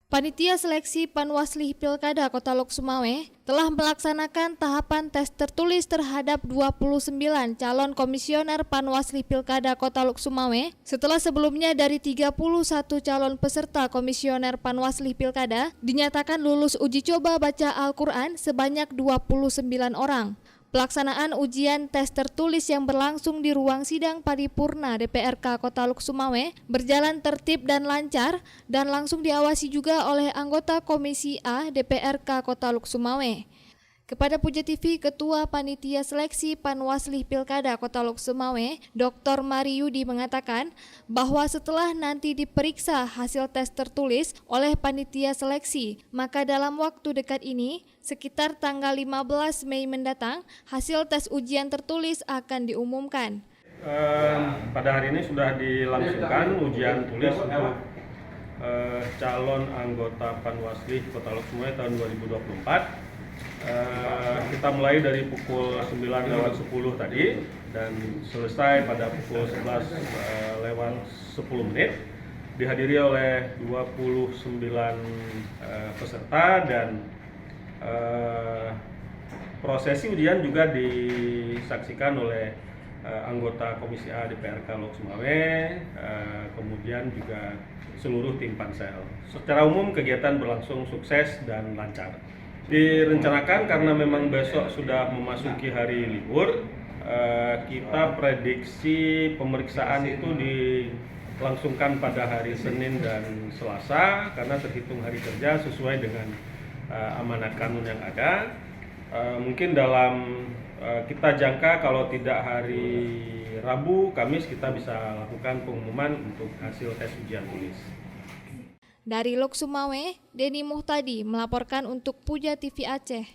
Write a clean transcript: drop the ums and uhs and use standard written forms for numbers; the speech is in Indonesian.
Panitia Seleksi Panwasli Pilkada Kota Lok Sumawe telah melaksanakan tahapan tes tertulis terhadap 29 calon komisioner Panwasli Pilkada Kota Lok Sumawe setelah sebelumnya dari 31 calon peserta komisioner Panwasli Pilkada dinyatakan lulus uji coba baca Al-Quran sebanyak 29 orang. Pelaksanaan ujian tes tertulis yang berlangsung di ruang sidang paripurna DPRK Kota Lok Sumawe berjalan tertib dan lancar dan langsung diawasi juga oleh anggota Komisi A DPRK Kota Lok Sumawe. Kepada Puja TV, Ketua Panitia Seleksi Panwasli Pilkada Kota Lok Sumawe, Dr. Mariudi mengatakan bahwa setelah nanti diperiksa hasil tes tertulis oleh Panitia Seleksi, maka dalam waktu dekat ini, sekitar tanggal 15 Mei mendatang, hasil tes ujian tertulis akan diumumkan. Pada hari ini sudah dilangsungkan ujian tulis untuk calon anggota Panwasli Kota Lok Sumawe tahun 2024. Kita mulai dari pukul 9:10 tadi dan selesai pada pukul 11:10 dihadiri oleh 29 peserta dan prosesi ujian juga disaksikan oleh anggota Komisi A DPRK Lok Sumawe, kemudian juga seluruh tim pansel. Secara umum kegiatan berlangsung sukses dan lancar. Direncanakan karena memang besok sudah memasuki hari libur, kita prediksi pemeriksaan itu dilangsungkan pada hari Senin dan Selasa karena terhitung hari kerja sesuai dengan amanat kanun yang ada. Mungkin dalam kita jangka kalau tidak hari Rabu, Kamis kita bisa lakukan pengumuman untuk hasil tes ujian tulis. Dari Lok Sumawe, Denny Muhtadi melaporkan untuk Puja TV Aceh.